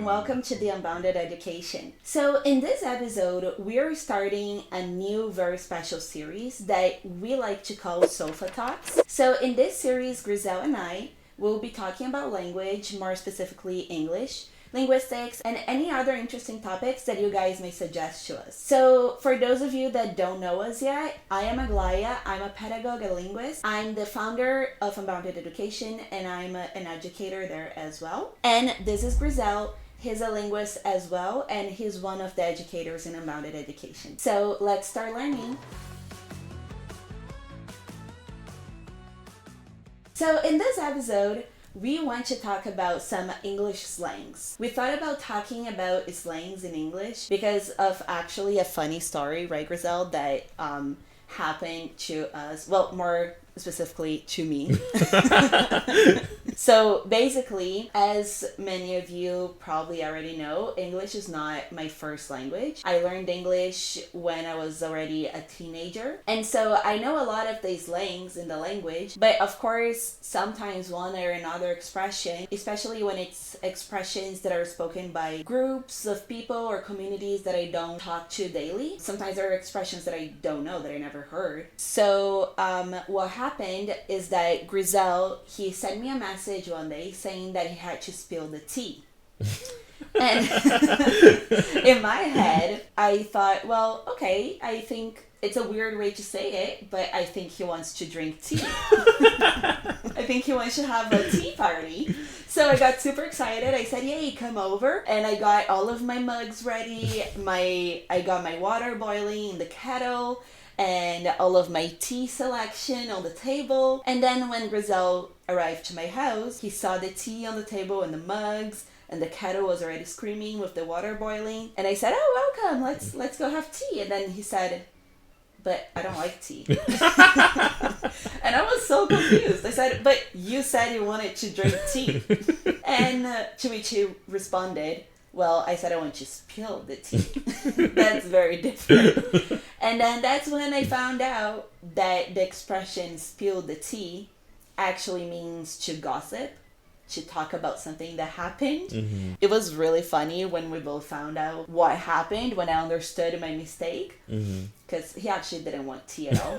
and welcome to the Unbounded Education. So in this episode, we're starting a new very special series that we like to call Sofa Talks. So in this series, Grizel and I will be talking about language, more specifically English, linguistics, and any other interesting topics that you guys may suggest to us. So for those of you that don't know us yet, I am Aglaya. I'm a pedagogue, a linguist. I'm the founder of Unbounded Education, and I'm an educator there as well. And this is Grizel. He's a linguist as well, and he's one of the educators in Unbounded Education. So let's start learning. So in this episode, we want to talk about some English slangs. We thought about talking about slangs in English because of actually a funny story, right, Grizel, that happened to us, well, more specifically to me. So basically, as many of you probably already know, English is not my first language. I learned English when I was already a teenager. And so I know a lot of these slangs in the language, but of course, sometimes one or another expression, especially when it's expressions that are spoken by groups of people or communities that I don't talk to daily. Sometimes there are expressions that I don't know, that I never heard. So what happened is that Grizel, he sent me a message one day saying that he had to spill the tea. And in my head, I thought, well, okay, I think it's a weird way to say it, but I think he wants to drink tea. I think he wants to have a tea party. So I got super excited. I said, yay, come over. And I got all of my mugs ready. I got my water boiling in the kettle and all of my tea selection on the table. And then when Grizel arrived to my house, he saw the tea on the table and the mugs, and the kettle was already screaming with the water boiling. And I said, oh, welcome, let's go have tea. And then he said, but I don't like tea. And I was so confused. I said, but you said you wanted to drink tea. And to which he responded, well, I said I want to spill the tea. That's very different. And then that's when I found out that the expression spill the tea actually means to gossip, to talk about something that happened. Mm-hmm. It was really funny when we both found out what happened, when I understood my mistake, because he actually didn't want tea at all.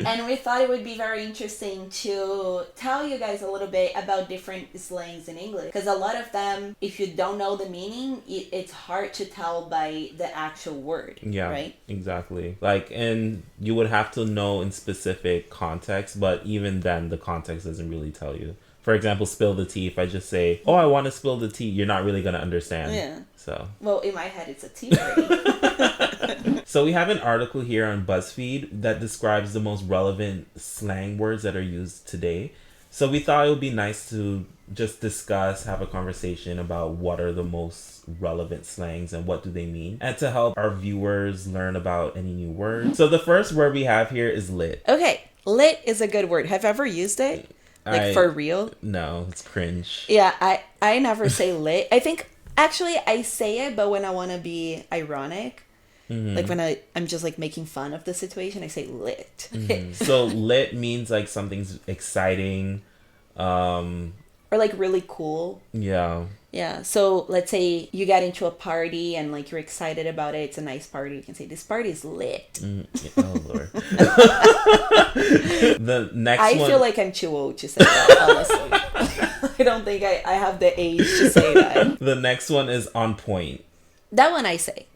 And we thought it would be very interesting to tell you guys a little bit about different slangs in English. Because a lot of them, if you don't know the meaning, it's hard to tell by the actual word. Yeah, right? Exactly. Like, and you would have to know in specific context, but even then, the context doesn't really tell you. For example, spill the tea. If I just say, oh, I want to spill the tea, you're not really going to understand. Yeah. So. Well, in my head, it's a tea party. So we have an article here on BuzzFeed that describes the most relevant slang words that are used today. So we thought it would be nice to just discuss, have a conversation about what are the most relevant slangs and what do they mean, and to help our viewers learn about any new words. So the first word we have here is lit. Okay, lit is a good word. Have you ever used it? Like for real? No, it's cringe. Yeah, I never say lit. I think, actually, I say it, but when I want to be ironic. Mm-hmm. Like when I'm just like making fun of the situation, I say lit. Mm-hmm. So lit means like something's exciting. Or like really cool. Yeah. Yeah. So let's say you get into a party and like you're excited about it. It's a nice party. You can say this party is lit. Oh Lord. The next one. I feel like I'm too old to say that, honestly. I don't think I have the age to say that. The next one is on point. That one I say.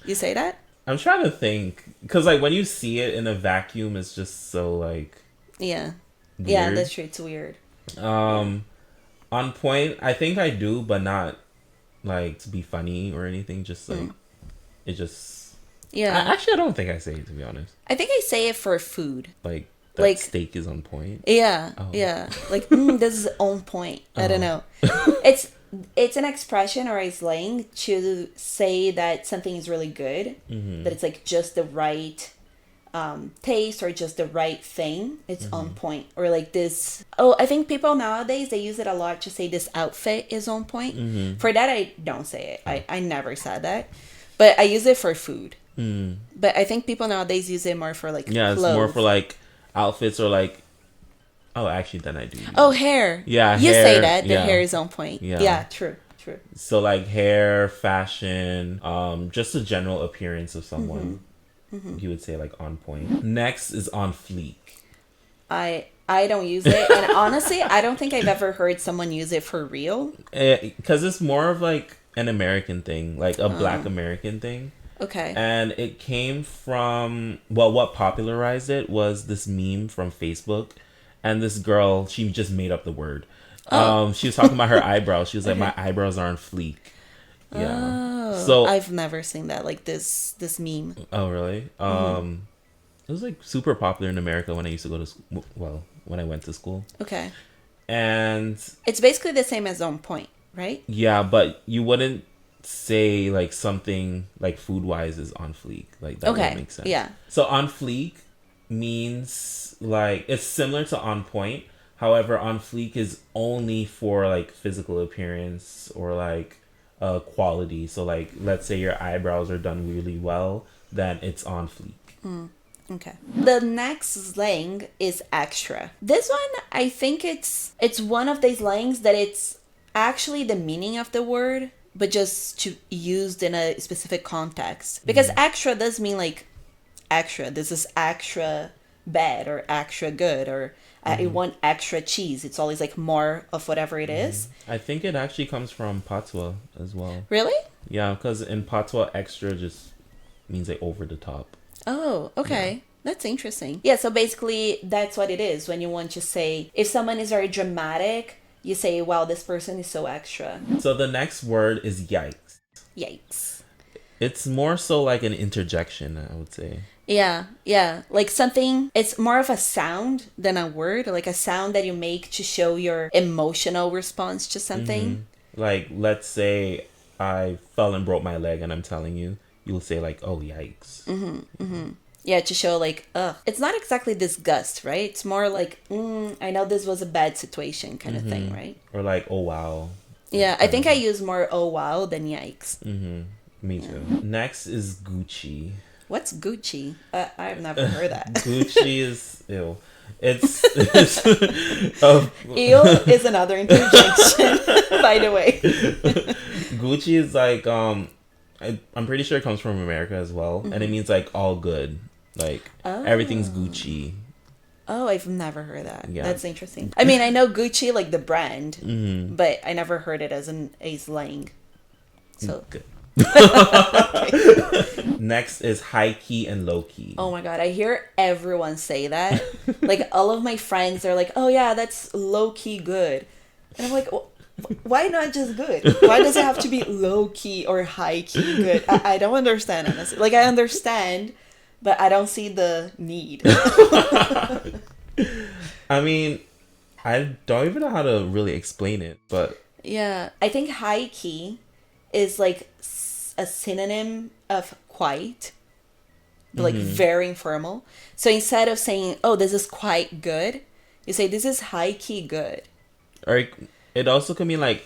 You say that? I'm trying to think. Because like when you see it in a vacuum, it's just so like... Yeah. Weird. Yeah, that's true. It's weird. On point, I think I do, but not like to be funny or anything. Just like... It just... Yeah. Actually, I don't think I say it, to be honest. I think I say it for food. Like that steak is on point? Yeah. Oh. Yeah. Like, this is on point. I don't know. It's an expression or a slang to say that something is really good, that it's like just the right taste or just the right thing. It's on point. Or like this. Oh, I think people nowadays, they use it a lot to say this outfit is on point. For that, I don't say it. I never said that. But I use it for food. But I think people nowadays use it more for like clothes. It's more for like outfits or like... Oh, actually, then I do. Oh, hair. Yeah, you hair. say that. The hair is on point. Yeah, true. True. So like hair, fashion, just the general appearance of someone. You would say like on point. Next is on fleek. I don't use it, and honestly, I don't think I've ever heard someone use it for real. Because it's more of like an American thing, like a Black American thing. Okay. And it came from, well, what popularized it was this meme from Facebook, and this girl, she just made up the word. She was talking about her eyebrows. She was like, my eyebrows are on fleek. Yeah. So I've never seen that, like this meme. Oh, really? It was like super popular in America when I used to go to school. Well, when I went to school. Okay. And it's basically the same as on point, right? Yeah, but you wouldn't say like something like food wise is on fleek. Like that would make sense. Yeah. So on fleek means like it's similar to on point. However, on fleek is only for like physical appearance or like quality. So like let's say your eyebrows are done really well, then it's on fleek. Okay. The next slang is extra. This one, I think it's one of these slangs that it's actually the meaning of the word, but just used in a specific context. Because extra does mean like extra. This is extra bad or extra good, or I want extra cheese. It's always like more of whatever it is. I think it actually comes from patois as well. Really? Yeah, because in patois, extra just means like over the top. Oh, okay. Yeah. That's interesting. Yeah, so basically that's what it is. When you want to say, if someone is very dramatic, you say, wow, this person is so extra. So the next word is yikes. Yikes. It's more so like an interjection, I would say. Yeah. Like something, it's more of a sound than a word, like a sound that you make to show your emotional response to something. Like, let's say I fell and broke my leg and I'm telling you, you'll say like, oh, yikes. Yeah, to show like, ugh. It's not exactly disgust, right? It's more like, I know this was a bad situation kind of thing, right? Or like, oh, wow. Yeah, I think I use more oh, wow than yikes. Me too. Next is Gucci. What's Gucci? I've never heard that. Gucci is, ew. It's ew is another interjection, by the way. Gucci is like, I'm pretty sure it comes from America as well. And it means like all good. Like everything's Gucci. Oh, I've never heard that. Yeah. That's interesting. I mean, I know Gucci, like the brand, but I never heard it as a slang. So good. Next is Highkey and Lowkey. Oh my god, I hear everyone say that. Like all of my friends are like, "Oh yeah, that's low-key good," and I'm like, why not just good? Why does it have to be low-key or high-key good? I don't understand, honestly. Like I understand, but I don't see the need. I mean, I don't even know how to really explain it, but yeah, I think high-key is like a synonym of quite, but like very informal. So instead of saying, oh, this is quite good, you say this is high-key good. Or it also could mean like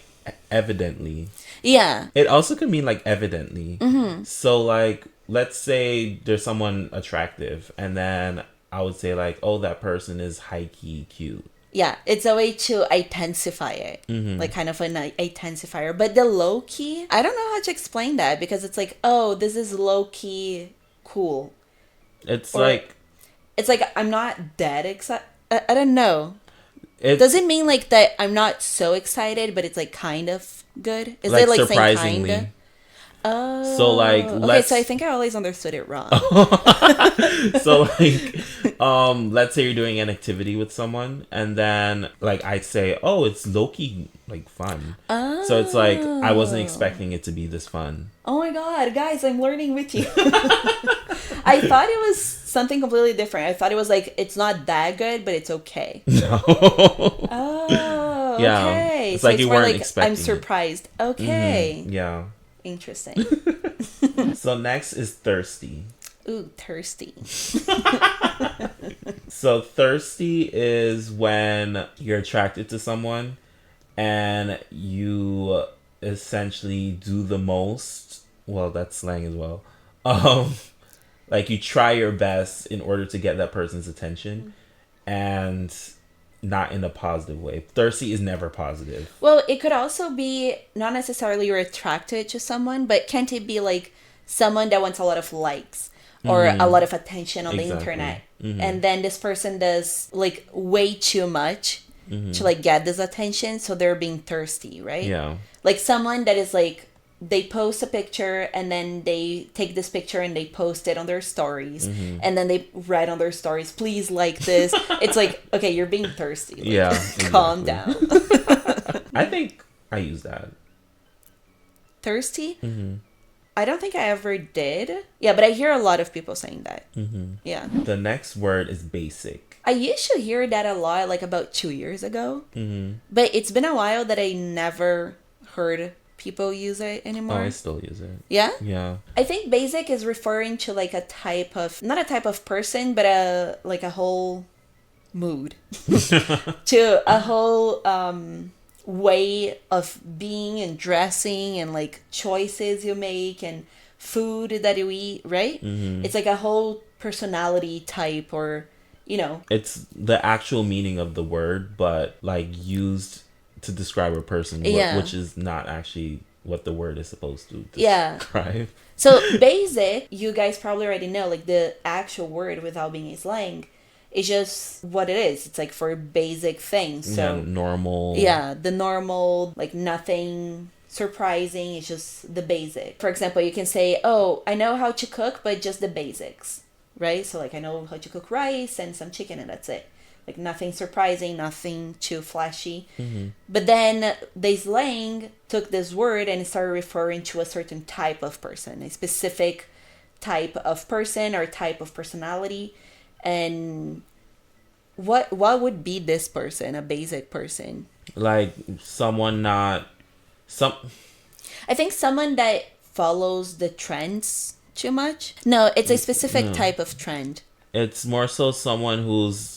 evidently. Yeah. It also could mean like evidently. So like, let's say there's someone attractive, and then I would say like, oh, that person is high-key cute. Yeah, it's a way to intensify it, like kind of an intensifier. But the low key, I don't know how to explain that, because it's like, oh, this is low key cool. It's like I'm not that excited. I don't know. Does it mean like that I'm not so exciid, but it's like kind of good? Is like it like surprisingly? Saying kinda? Oh. So like, okay, so I think I always understood it wrong. So like, let's say you're doing an activity with someone, and then like I say, oh, it's low-key like fun. Oh. So it's like I wasn't expecting it to be this fun. Oh my god, guys, I'm learning with you. I thought it was something completely different. I thought it was like, it's not that good, but it's okay. No. Oh, yeah. okay. It's so like it's you more weren't like expecting I'm surprised. It. Okay. Yeah. Interesting. So next is thirsty. Ooh, thirsty. So thirsty is when you're attracted to someone and you essentially do the most. Well, that's slang as well. Like you try your best in order to get that person's attention, and not in a positive way. Thirsty is never positive. Well, it could also be not necessarily you're attracted to someone, but can't it be like someone that wants a lot of likes or a lot of attention on the internet? And then this person does like way too much to like get this attention, so they're being thirsty, right? Yeah. Like someone that is like, they post a picture and then they take this picture and they post it on their stories and then they write on their stories, please like this. It's like, okay, you're being thirsty. Like, yeah. Exactly. Calm down. I think I use that. Thirsty? I don't think I ever did. Yeah, but I hear a lot of people saying that. Yeah. The next word is basic. I used to hear that a lot, like about 2 years ago. But it's been a while that I never heard people use it anymore. Oh, I still use it. Yeah? Yeah. I think basic is referring to like a type of, not a type of person, but a whole mood. To a whole way of being and dressing and like choices you make and food that you eat, right? It's like a whole personality type, or, you know. It's the actual meaning of the word, but like used to describe a person, which is not actually what the word is supposed to describe. So basic, you guys probably already know, like the actual word without being a slang is just what it is. It's like for basic things. So normal. Yeah, the normal, like nothing surprising. It's just the basic. For example, you can say, oh, I know how to cook, but just the basics, right? So like I know how to cook rice and some chicken and that's it. Like nothing surprising, nothing too flashy. But then the slang took this word and started referring to a certain type of person, a specific type of person or type of personality. And what would be this person, a basic person? Like someone I think someone that follows the trends too much. No, it's a specific type of trend. It's more so someone who's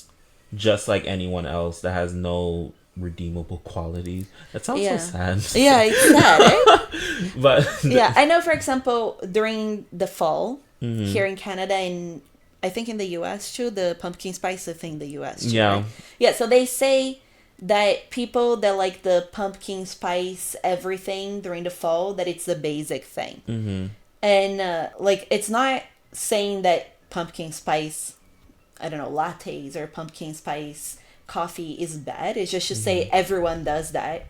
just like anyone else that has no redeemable qualities. That sounds so sad. Yeah, it's sad, right? But yeah, I know, for example, during the fall here in Canada, and I think in the US too, the pumpkin spice is a thing in the US too. Yeah. Right? Yeah, so they say that people that like the pumpkin spice everything during the fall, that it's the basic thing. And like it's not saying that pumpkin spice, I don't know, lattes or pumpkin spice coffee is bad. It's just to say everyone does that.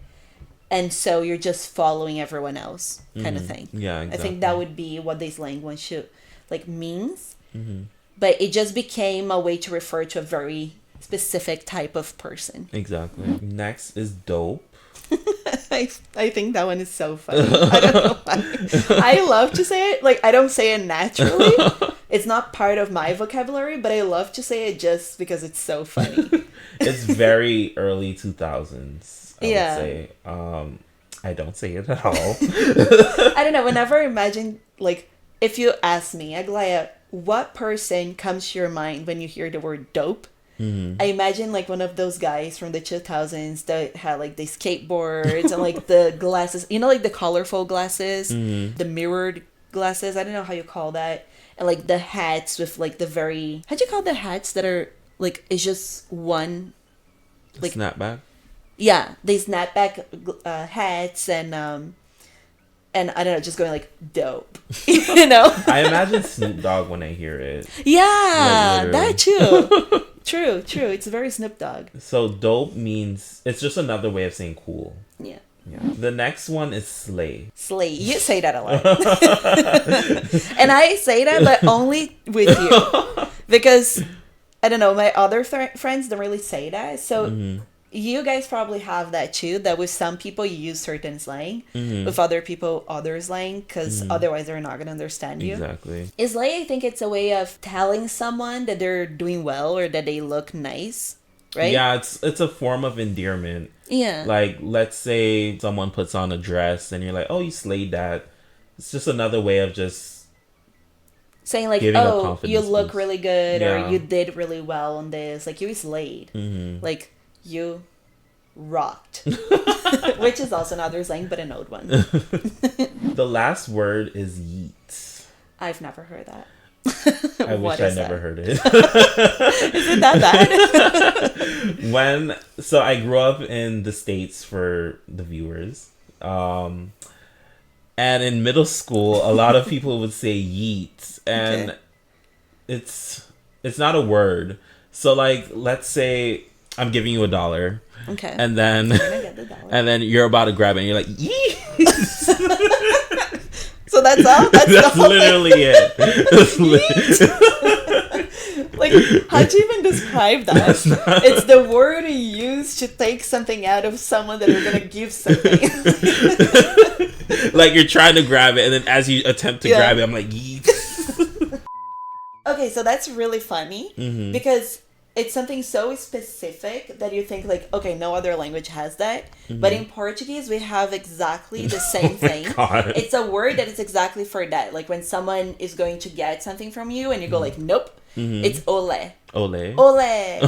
And so you're just following everyone else kind of thing. Yeah, exactly. I think that would be what this language should like means. But it just became a way to refer to a very specific type of person. Exactly. Next is dope. I think that one is so funny. I don't know why. I love to say it. Like, I don't say it naturally. It's not part of my vocabulary, but I love to say it just because it's so funny. It's very early 2000s, I would say. I don't say it at all. I don't know. Whenever I imagine, like, if you ask me, Aglaya, what person comes to your mind when you hear the word dope? I imagine like one of those guys from the 2000s that had like the skateboards and like the glasses, you know, like the colorful glasses, the mirrored glasses. I don't know how you call that. And like the hats with like the very, how do you call the hats that are like, it's just one, like snapback? Yeah, they snapback hats and I don't know, just going like dope, you know? I imagine Snoop Dogg when I hear it. Yeah, like, that too. True. It's very Snoop Dogg. So dope means, it's just another way of saying cool. Yeah. The next one is slay. Slay. You say that a lot. And I say that, but only with you. Because, I don't know, my other friends don't really say that. So you guys probably have that too, that with some people you use certain slang, with other people other slang, because otherwise they're not going to understand you. Exactly. Slay, I think it's a way of telling someone that they're doing well or that they look nice, right? Yeah, it's a form of endearment. Yeah. Like, let's say someone puts on a dress and you're like, oh, you slayed that. It's just another way of just saying like, oh, you look really good, or you did really well on this. Like, you slayed. Like, you rocked. Which is also another slang, but an old one. The last word is yeet. I've never heard that. I wish I never heard it. Is it that bad? So I grew up in the States for the viewers. And in middle school, a lot of people would say yeet. And it's not a word. So like, let's say I'm giving you $1. Okay. And then you're about to grab it and you're like, yeet. So that's all? That's literally it. Like, how'd you even describe that? It's the word you use to take something out of someone that you're going to give something. Like, you're trying to grab it, and then as you attempt to grab it, I'm like, yeet. Okay, so that's really funny because it's something so specific that you think like, okay, no other language has that. But in Portuguese, we have exactly the same thing. God. It's a word that is exactly for that. Like when someone is going to get something from you and you go like, nope, it's ole. Ole. Ole.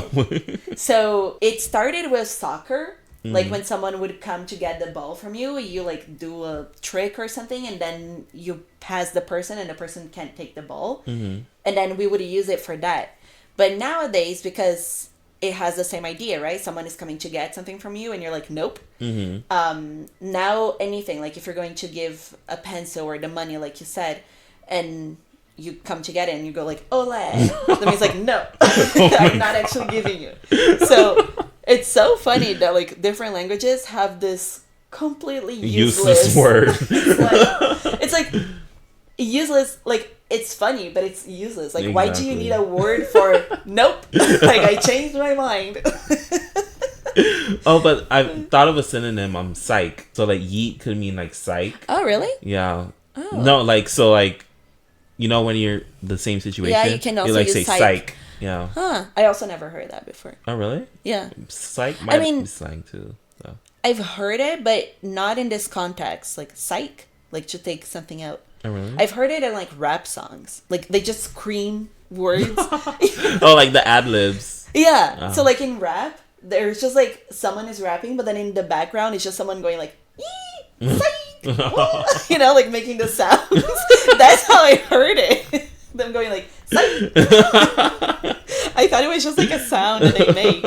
So it started with soccer. Like when someone would come to get the ball from you, you like do a trick or something and then you pass the person and the person can't take the ball. And then we would use it for that. But nowadays, because it has the same idea, right? Someone is coming to get something from you and you're like, nope. Now anything, like if you're going to give a pencil or the money, like you said, and you come to get it and you go like, ole. That means like, no, I'm not actually giving you. So it's so funny that like different languages have this completely useless word. It's like useless, like it's funny, but it's useless. Like, why do you need a word for nope? Like, I changed my mind. Oh, but I thought of a synonym. Psych. So like yeet could mean like psych. Oh, really? Yeah. Oh. No, like so like, you know when you're the same situation. Yeah, you can also like use say psych. Yeah. Huh. I also never heard that before. Oh, really? Yeah. Psych might be slang too. So. I've heard it, but not in this context. Like psych, like to take something out. Oh, really? I've heard it in like rap songs. Like they just scream words. Oh, like the ad libs. Yeah. So like in rap, there's just like someone is rapping, but then in the background, it's just someone going like, psych, you know, like making the sounds. That's how I heard it. Them going like, psych. I thought it was just like a sound that they make.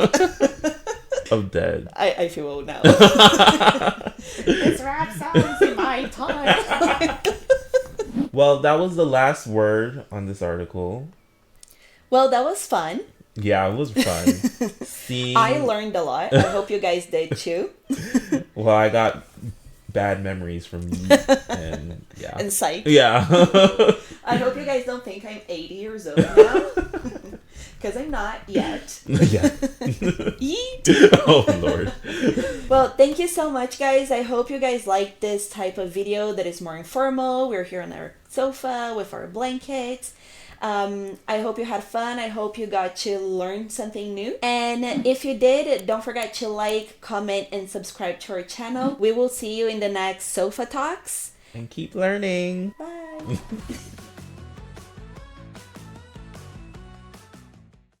I'm dead. I feel old now. It's rap songs in my time. Well, that was the last word on this article. Well, that was fun. Yeah, it was fun. I learned a lot. I hope you guys did too. Well, I got bad memories from you and yeah. And psych. Yeah. I hope you guys don't think I'm 80 years old now. Because I'm not yet. Yeah. Yeet. Oh, Lord. Well, thank you so much, guys. I hope you guys like this type of video that is more informal. We're here on our sofa with our blankets. I hope you had fun. I hope you got to learn something new. And if you did, don't forget to like, comment, and subscribe to our channel. We will see you in the next Sofa Talks. And keep learning. Bye.